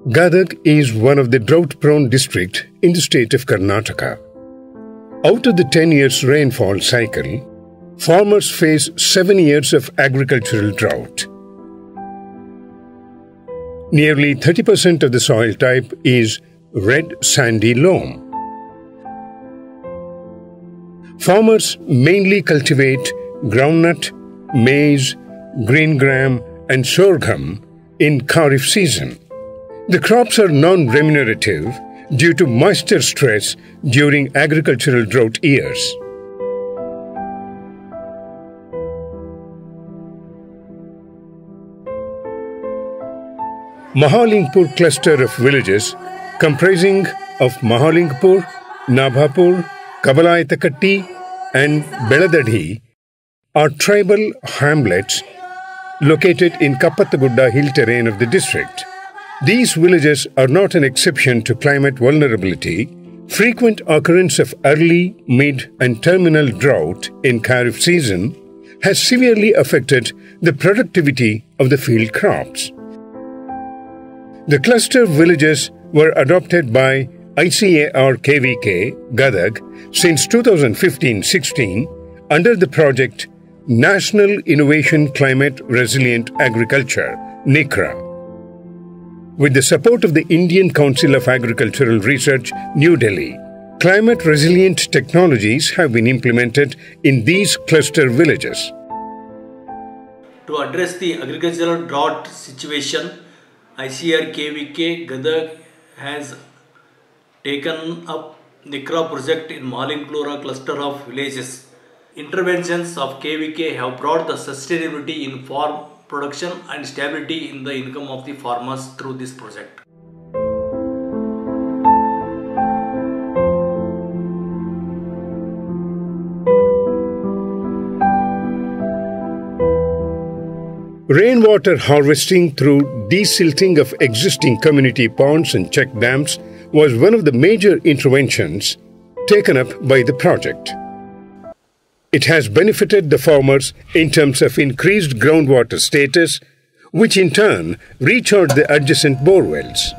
Gadag is one of the drought-prone districts in the state of Karnataka. Out of the 10 years rainfall cycle, farmers face 7 years of agricultural drought. Nearly 30% of the soil type is red sandy loam. Farmers mainly cultivate groundnut, maize, green gram and sorghum in Kharif season. The crops are non-remunerative due to moisture stress during agricultural drought years. Mahalingpur cluster of villages comprising of Mahalingpur, Nabhapur, Kabalayattakatti and Beladadhi are tribal hamlets located in Kappatagudda hill terrain of the district. These villages are not an exception to climate vulnerability. Frequent occurrence of early, mid and terminal drought in Kharif season has severely affected the productivity of the field crops. The cluster villages were adopted by ICAR KVK, Gadag, since 2015-16 under the project National Innovation Climate Resilient Agriculture, NICRA. With the support of the Indian Council of Agricultural Research, New Delhi, climate resilient technologies have been implemented in these cluster villages. To address the agricultural drought situation, ICAR KVK Gadag has taken up NICRA project in Mahalingpur cluster of villages. Interventions of KVK have brought the sustainability in farm production and stability in the income of the farmers through this project. Rainwater harvesting through desilting of existing community ponds and check dams was one of the major interventions taken up by the project. It has benefited the farmers in terms of increased groundwater status, which in turn recharged the adjacent borewells.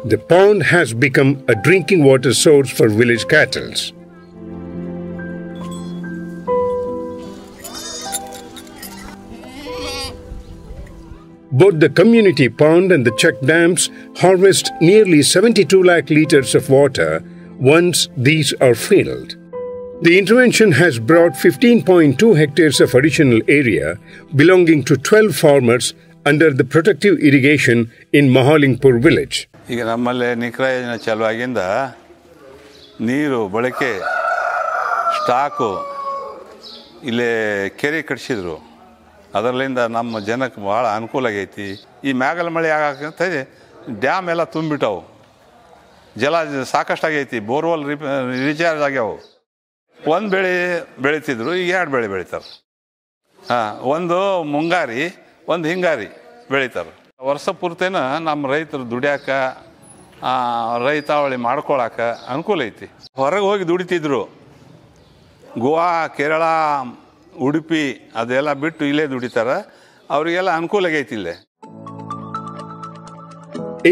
The pond has become a drinking water source for village cattle. Both the community pond and the check dams harvest nearly 72 lakh litres of water once these are filled. The intervention has brought 15.2 hectares of additional area belonging to 12 farmers under the protective irrigation in Mahalingpur village. ಈಗ ನಮ್ಮಲ್ಲಿ ನಿಕ್ರಾ ಯೋಜನೆ ಚಾಲುವಾಗಿಂದ ನೀರು ಬಳಕೆ stock ಇಲ್ಲೇ ಕೆರೆ ಕಟ್ಟಿಸಿದ್ರು. ಅದರಲ್ಲಿಂದ ನಮ್ಮ ಜನಕ್ಕೆ ಭಾಳ ಅನುಕೂಲ ಆಗೈತಿ. ಈ ಮ್ಯಾಗಲ ಮಳೆ ಆಗಾಕಂತದೆ ಡ್ಯಾಮ್ ಎಲ್ಲ ತುಂಬಿಟ್ಟವು, ಜಲ ಸಾಕಷ್ಟು ಆಗೈತಿ, ಬೋರ್ವೆಲ್ ರೀಚಾರ್ಜ್ ಆಗ್ಯಾವು. ಒಂದು ಬೆಳೆ ಬೆಳೀತಿದ್ರು, ಈಗ 2 ಬೆಳೆ ಬೆಳೀತಾರೆ. ಒಂದು ಮುಂಗಾರಿ ಒಂದು ಹಿಂಗಾರಿ ಬೆಳೀತಾರೆ. ವರ್ಷ ಪೂರ್ತಿನ ನಮ್ಮ ರೈತರು ದುಡ್ಯಾಕ ರೈತಾವಳಿ ಮಾಡ್ಕೊಳಕ ಅನುಕೂಲ ಐತಿ. ಹೊರಗೆ ಹೋಗಿ ದುಡಿತಿದ್ರು, ಗೋವಾ, ಕೇರಳ, ಉಡುಪಿ ಅದೆಲ್ಲ ಬಿಟ್ಟು ಇಲ್ಲೇ ದುಡಿತಾರೆ. ಅವರಿಗೆಲ್ಲ ಅನುಕೂಲ ಆಗೈತಿ ಇಲ್ಲೇ.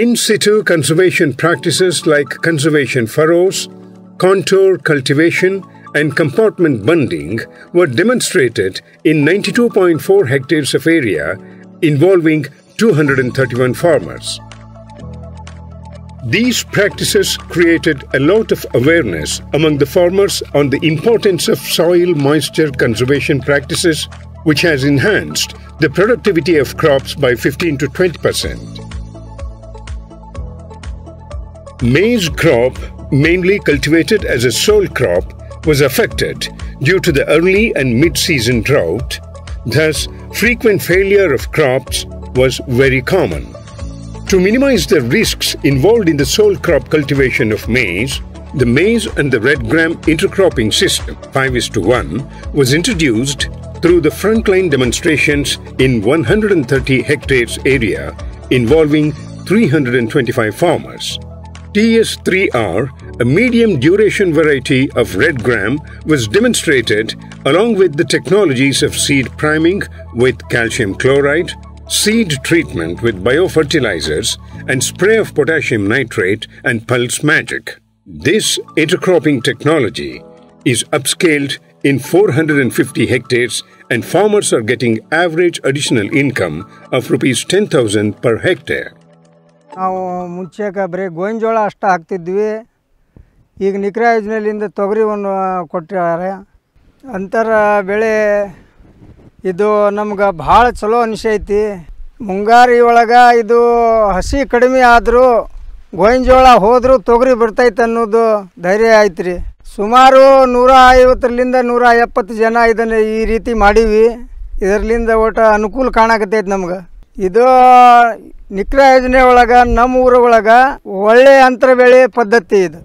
In situ conservation practices like conservation furrows, contour cultivation and compartment bunding were demonstrated in 92.4 hectares of area involving 231 farmers. These practices created a lot of awareness among the farmers on the importance of soil moisture conservation practices, which has enhanced the productivity of crops by 15 to 20%. Maize crop, mainly cultivated as a sole crop, was affected due to the early and mid-season drought. Thus, frequent failure of crops was very common. To minimize the risks involved in the sole crop cultivation of maize, the maize and the red gram intercropping system 5:1 was introduced through the frontline demonstrations in 130 hectares area involving 325 farmers. TS3R, a medium duration variety of red gram, was demonstrated along with the technologies of seed priming with calcium chloride, seed treatment with biofertilizers, and spray of potassium nitrate and pulse magic. This intercropping technology is upscaled in 450 hectares and farmers are getting average additional income of rupees 10,000 per hectare. ನಾವು ಮುಂಚೆಗೆ ಬರೀ ಗೋವಿನಜೋಳ ಅಷ್ಟು ಹಾಕ್ತಿದ್ವಿ. ಈಗ ನಿಕ್ರಾ ಯೋಜನೆಯಿಂದ ತೊಗರಿವನ್ನು ಕೊಟ್ಟಿದ್ದಾರೆ. ಅಂತರ ಬೆಳೆ ಇದು ನಮ್ಗೆ ಭಾಳ ಚಲೋ ಅನಿಸೈತಿ. ಮುಂಗಾರಿ ಒಳಗೆ ಇದು ಹಸಿ ಕಡಿಮೆ ಆದರೂ ಗೋವಿನಜೋಳ ಹೋದರೂ ತೊಗರಿ ಬರ್ತೈತೆ ಅನ್ನೋದು ಧೈರ್ಯ ಐತೆ ರೀ. ಸುಮಾರು 150ರಿಂದ 170 ಜನ ಇದನ್ನು ಈ ರೀತಿ ಮಾಡೀವಿ. ಇದರಿಂದ ಒಟ್ಟು ಅನುಕೂಲ ಕಾಣಕತ್ತೈತೆ ನಮ್ಗೆ. ಇದು ನಿಕ್ರಾ ಯೋಜನೆ ಒಳಗೆ ನಮ್ಮ ಊರೊಳಗೆ ಒಳ್ಳೆ ಅಂತರ ಬೆಳೆ ಪದ್ಧತಿ ಇದು.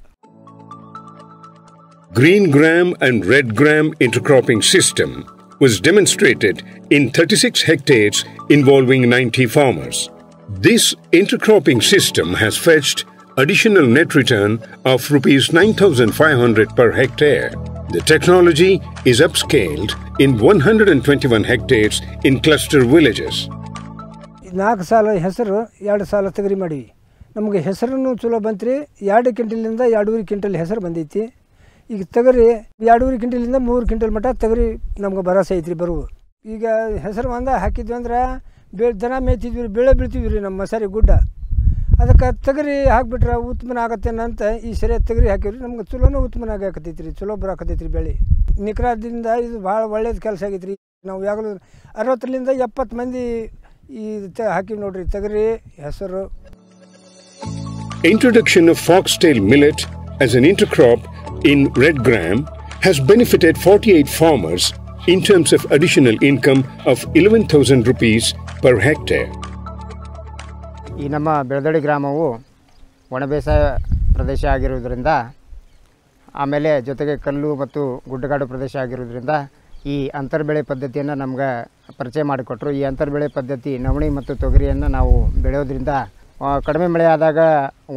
Green gram and red gram intercropping system was demonstrated in 36 hectares involving 90 farmers. This intercropping system has fetched additional net return of rupees 9,500 per hectare. The technology is upscaled in 121 hectares in cluster villages. 4 ಸಾಲ ಹೆಸರು 2 ಸಾಲ ತೊಗರಿ ಮಾಡಿವಿ. ನಮಗೆ ಹೆಸರನ್ನು ಚಲೋ ಬಂತ್ರಿ. 2 ಕ್ವಿಂಟಲಿಂದ 2.5 quintal ಹೆಸರು ಬಂದೈತಿ. ಈಗ ತೊಗರಿ 2.5 ಕ್ವಿಂಟಲಿಂದ 3 ಕ್ವಿಂಟಲ್ ಮಟ್ಟ ತೊಗರಿ ನಮ್ಗೆ ಭರವಸೆ ಐತ್ರಿ ಬರುವ. ಈಗ ಹೆಸರು ಒಂದ ಹಾಕಿದ್ವಿ ಅಂದ್ರೆ ದನ ಮೇಯ್ತಿದ್ವಿ, ಬೆಳೆ ಬೀಳ್ತಿದ್ವಿ ರೀ ನಮ್ಮ ಮಸಾರಿ ಗುಡ್ಡ. ಅದಕ್ಕೆ ತೊಗರಿ ಹಾಕಿಬಿಟ್ರೆ ಉತ್ಪನ್ನ ಆಗತ್ತೇನ ಅಂತ ಈ ಸರಿ ತೊಗರಿ ಹಾಕಿವ್ರಿ. ನಮ್ಗೆ ಚಲೋನೂ ಉತ್ಪನ್ನ ಆಗಕತ್ತೈತಿ ರೀ, ಚಲೋ ಬರಾಕತ್ತೈತಿ ರೀ ಬೆಳೆ. ನಿಕ್ರಾದಿಂದ ಇದು ಭಾಳ ಒಳ್ಳೇದು ಕೆಲಸ ಆಗೈತೆ ರೀ. ನಾವು ಯಾವಾಗಲೂ 60ರಿಂದ 70 ಮಂದಿ ಹಾಕಿವಿ ನೋಡ್ರಿ ತೊಗರಿ ಹೆಸರು. Introduction of foxtail millet as an intercrop in red gram has benefited 48 farmers in terms of additional income of 11,000 rupees per hectare. ಈ ನಮ್ಮ ಬೆಳದಡಿ ಗ್ರಾಮವು ಒಣಬೇಸಾಯ ಪ್ರದೇಶ ಆಗಿರುವುದರಿಂದ, ಆಮೇಲೆ ಜೊತೆಗೆ ಕಲ್ಲು ಮತ್ತು ಗುಡ್ಡಗಾಡು ಪ್ರದೇಶ ಆಗಿರುವುದರಿಂದ ಈ ಅಂತರ್ಬೆಳೆ ಪದ್ಧತಿಯನ್ನು ನಮ್ಗೆ ಪರಿಚಯ ಮಾಡಿಕೊಟ್ರು. ಈ ಅಂತರ್ಬೆಳೆ ಪದ್ಧತಿ ನವಣೆ ಮತ್ತು ತೊಗರಿಯನ್ನು ನಾವು ಬೆಳೆಯೋದ್ರಿಂದ ಕಡಿಮೆ ಮಳೆ ಆದಾಗ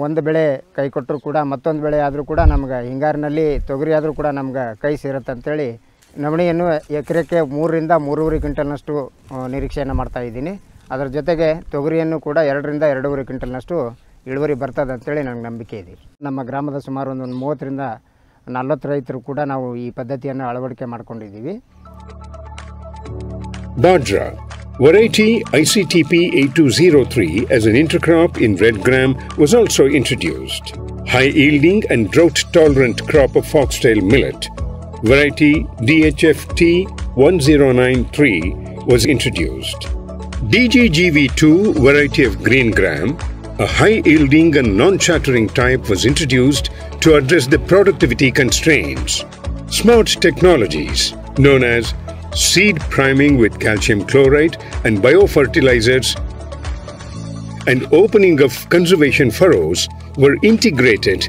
ಒಂದು ಬೆಳೆ ಕೈ ಕೊಟ್ಟರು ಕೂಡ ಮತ್ತೊಂದು ಬೆಳೆ ಆದರೂ ಕೂಡ ನಮ್ಗೆ ಹಿಂಗಾರಿನಲ್ಲಿ ತೊಗರಿ ಆದರೂ ಕೂಡ ನಮ್ಗೆ ಕೈ ಸೇರುತ್ತೆ ಅಂತೇಳಿ ನವಣೆಯನ್ನು ಎಕರೆಕ್ಕೆ 3ರಿಂದ 3.5 ಕ್ವಿಂಟಲ್ನಷ್ಟು ನಿರೀಕ್ಷೆಯನ್ನು ಮಾಡ್ತಾಯಿದ್ದೀನಿ. ಅದರ ಜೊತೆಗೆ ತೊಗರಿಯನ್ನು ಕೂಡ 2ರಿಂದ 2.5 ಕ್ವಿಂಟಲ್ನಷ್ಟು ಇಳುವರಿ ಬರ್ತದೆ ಅಂತೇಳಿ ನನಗೆ ನಂಬಿಕೆ ಇದೆ. ನಮ್ಮ ಗ್ರಾಮದ ಸುಮಾರು ಒಂದು 30ರಿಂದ 40 ರೈತರು ಕೂಡ ನಾವು ಈ ಪದ್ಧತಿಯನ್ನು ಅಳವಡಿಕೆ ಮಾಡಿಕೊಂಡಿದ್ದೀವಿ. Bajra, variety ICTP 8203 as an intercrop in red gram was also introduced. High-yielding and drought-tolerant crop of foxtail millet, variety DHFT 1093 was introduced. DGGV2 variety of green gram, a high-yielding and non-chattering type, was introduced to address the productivity constraints. Smart technologies known as seed priming with calcium chloride and biofertilizers and opening of conservation furrows were integrated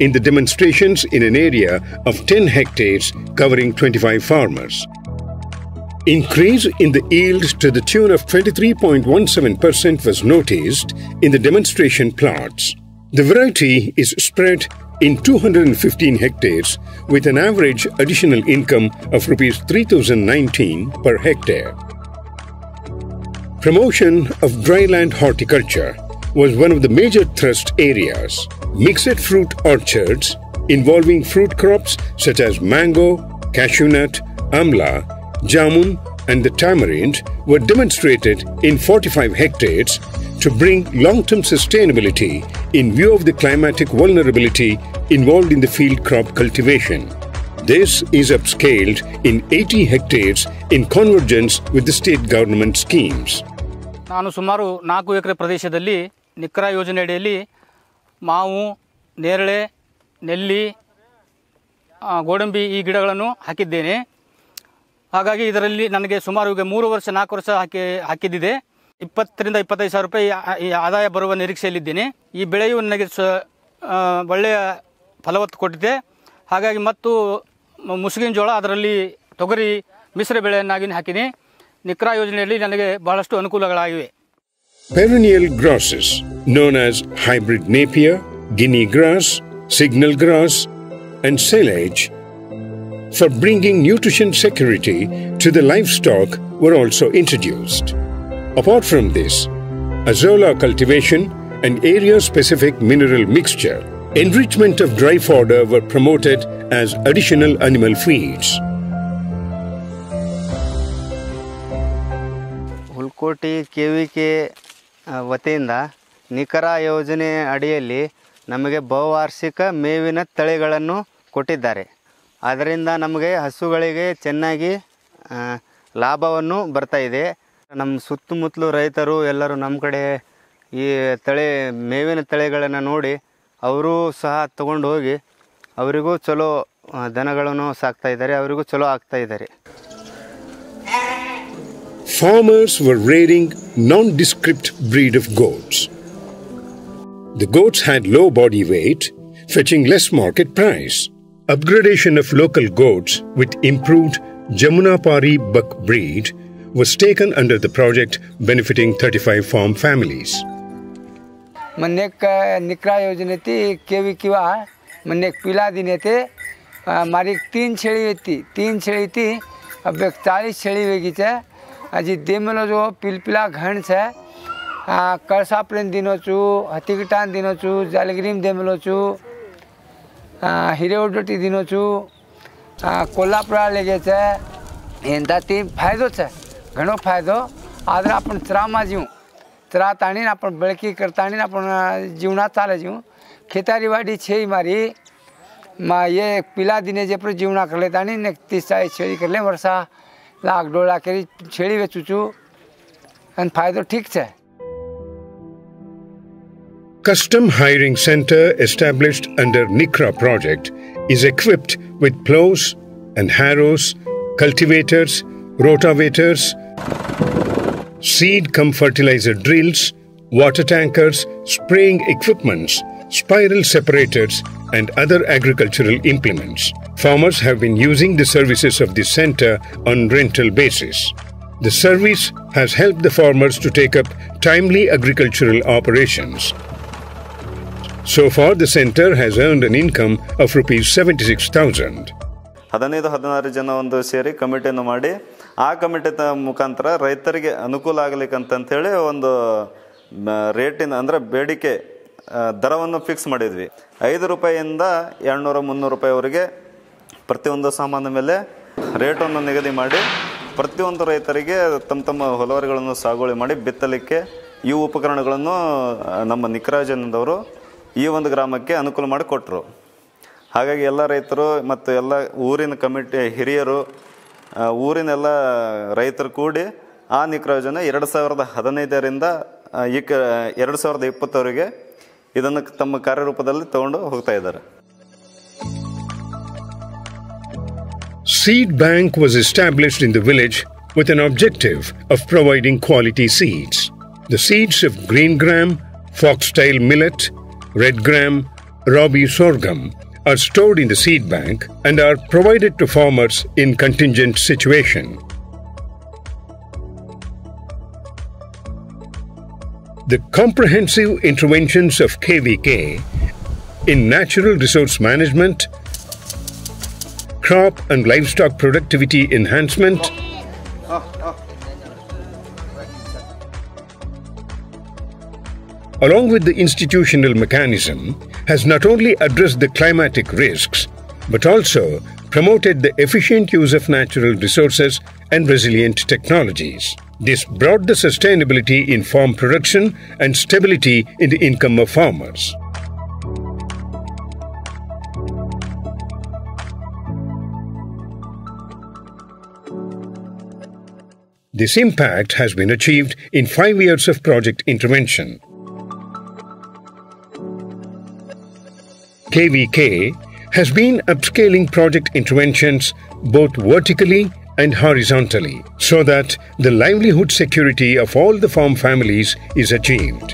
in the demonstrations in an area of 10 hectares covering 25 farmers. Increase in the yield to the tune of 23.17% was noticed in the demonstration plots. The variety is spread in 215 hectares with an average additional income of rupees 3,019 per hectare. Promotion of dryland horticulture was one of the major thrust areas. Mixed fruit orchards involving fruit crops such as mango, cashew nut, amla, jamun and the tamarind were demonstrated in 45 hectares to bring long-term sustainability in view of the climatic vulnerability involved in the field crop cultivation. This is upscaled in 80 hectares in convergence with the state government schemes. ನಾನು ಸುಮಾರು 4 ಎಕರೆ ಪ್ರದೇಶದಲ್ಲಿ ನಿಕ್ರಾ ಯೋಜನೆಯಡಿಯಲ್ಲಿ ಮಾವು, ನೇರಳೆ, ನೆಲ್ಲಿ, ಗೋಡಂಬಿ ಈ ಗಿಡಗಳನ್ನು ಹಾಕಿದ್ದೇನೆ. ಹಾಗಾಗಿ ಇದರಲ್ಲಿ ನನಗೆ ಸುಮಾರು ಈಗ 3 ವರ್ಷ 4 ವರ್ಷ ಹಾಕಿದ್ದಿದೆ. 20ರಿಂದ 25 ಸಾವಿರ ರೂಪಾಯಿ ಆದಾಯ ಬರುವ ನಿರೀಕ್ಷೆಯಲ್ಲಿದ್ದೇನೆ. ಈ ಬೆಳೆಯು ನನಗೆ ಒಳ್ಳೆಯ ಫಲವತ್ತು ಕೊಟ್ಟಿದೆ. ಹಾಗಾಗಿ ಮತ್ತು ಮುಸುಗಿನ ಜೋಳ, ಅದರಲ್ಲಿ ತೊಗರಿ ಮಿಶ್ರ ಬೆಳೆಯನ್ನಾಗಿ ಹಾಕಿನಿ. ನಿಕ್ರಾ ಯೋಜನೆಯಲ್ಲಿ ನನಗೆ ಬಹಳಷ್ಟು ಅನುಕೂಲಗಳಾಗಿವೆ. Perennial grasses known as hybrid napier, guinea grass, signal grass, and silage for bringing nutrition security to the livestock were also introduced. Apart from this, azolla cultivation and area-specific mineral mixture, enrichment of dry fodder were promoted as additional animal feeds. Hulkoti KVK ವತಿಯಿಂದ ನಿಖರ ಯೋಜನೆ ಅಡಿಯಲ್ಲಿ ನಮಗೆ ಬಹುವಾರ್ಷಿಕ ಮೇವಿನ ತಳಿಗಳನ್ನು ಕೊಟ್ಟಿದ್ದಾರೆ. ಅದರಿಂದ ನಮಗೆ ಹಸುಗಳಿಗೆ ಚೆನ್ನಾಗಿ ಲಾಭವನ್ನು ಬರ್ತಾ ಇದೆ. ನಮ್ಮ ಸುತ್ತಮುತ್ತಲು ರೈತರು ಎಲ್ಲರೂ ನಮ್ಮ ಕಡೆ ಈ ಮೇವಿನ ತಳಿಗಳನ್ನು ನೋಡಿ ಅವರು ಸಹ ತಗೊಂಡು ಹೋಗಿ ಅವರಿಗೂ ಚಲೋ ದನಗಳನ್ನು ಸಾಕ್ತಾ ಇದ್ದಾರೆ, ಅವರಿಗೂ ಚಲೋ ಆಗ್ತಾ ಇದ್ದಾರೆ. Farmers were rearing nondescript breed of goats. The goats had low body weight, fetching less market price. Upgradation of local goats with improved Jamunapari buck breed was taken under the project benefiting 35 farm families. मन्नेक निकरा योजने थी केवी किवा मन्नेक पिला दिने थे मारी 3 छेड़ी थी अब 41 छेड़ी वेगी थे अजी देमलो जो पिलपिला घण छे कळसा प्लेन दिनो छु हतिकटान दिनो छु जालगिरीम देमलो छु हिरेवडटी दिनो छु कोल्हापुरा लेगे छे एंदा ती फायदो छे घणो फायदो आदर आपण चरामा जीव चरा ताणीने आपण बळकी करताणी आपण जीवना चाले जीव खेतारी वाडी छे मारी ये पिला दिने जे पर जीवना करले ताणी ने 30-40 छेड़ी करले वर्षा लाख 2 लाख केरी छेड़ी वेचू छु अन फायदो ठीक छे. Custom hiring center established under NICRA project is equipped with plows and harrows, cultivators, rotavators, seed cum fertilizer drills, water tankers, spraying equipments, spiral separators and other agricultural implements. Farmers have been using the services of this center on rental basis. The service has helped the farmers to take up timely agricultural operations. So far, the center has earned an income of rupees 76,000. 15-16 ಜನ ಒಂದು ಸೇರಿ ಕಮಿಟಿಯನ್ನು ಮಾಡಿ ಆ committee ಮುಖಾಂತರ ರೈತರಿಗೆ ಅನುಕೂಲ ಆಗಲಿಕ್ಕಂತೇಳಿ ಒಂದು ರೇಟಿನ ಅಂದರೆ ಬೇಡಿಕೆ ದರವನ್ನು ಫಿಕ್ಸ್ ಮಾಡಿದ್ವಿ. 5 ರೂಪಾಯಿಯಿಂದ 200-300 ರೂಪಾಯಿವರೆಗೆ ಪ್ರತಿಯೊಂದು ಸಾಮಾನು ಮೇಲೆ ರೇಟನ್ನು ನಿಗದಿ ಮಾಡಿ ಪ್ರತಿಯೊಂದು ರೈತರಿಗೆ ತಮ್ಮ ಹೊಲವರಿಗಳನ್ನು ಸಾಗುವಳಿ ಮಾಡಿ ಬಿತ್ತಲಿಕ್ಕೆ ಈ ಉಪಕರಣಗಳನ್ನು ನಮ್ಮ ನಿಖರಾಜನದವರು ಈ ಒಂದು ಗ್ರಾಮಕ್ಕೆ ಅನುಕೂಲ ಮಾಡಿ ಕೊಟ್ಟರು. ಹಾಗಾಗಿ ಎಲ್ಲ ರೈತರು ಮತ್ತು ಎಲ್ಲ ಊರಿನ ಕಮಿಟಿ ಹಿರಿಯರು ಊರಿನೆಲ್ಲ ರೈತರು ಕೂಡಿ ಆ ನಿಖರ ಯೋಜನೆ 2015ರಿಂದ 2020ವರೆಗೆ ಇದನ್ನು ತಮ್ಮ ಕಾರ್ಯರೂಪದಲ್ಲಿ ತಗೊಂಡು ಹೋಗ್ತಾ ಇದ್ದಾರೆ. Seed bank was established in the village with an objective of providing quality seeds. The seeds of green gram, foxtail millet, red gram, rabi sorghum are stored in the seed bank and are provided to farmers in contingent situation. The comprehensive interventions of KVK in natural resource management, crop and livestock productivity enhancement, along with the institutional mechanism, has not only addressed the climatic risks, but also promoted the efficient use of natural resources and resilient technologies. This brought the sustainability in farm production and stability in the income of farmers. This impact has been achieved in 5 years of project intervention. KVK has been upscaling project interventions both vertically and horizontally so that the livelihood security of all the farm families is achieved.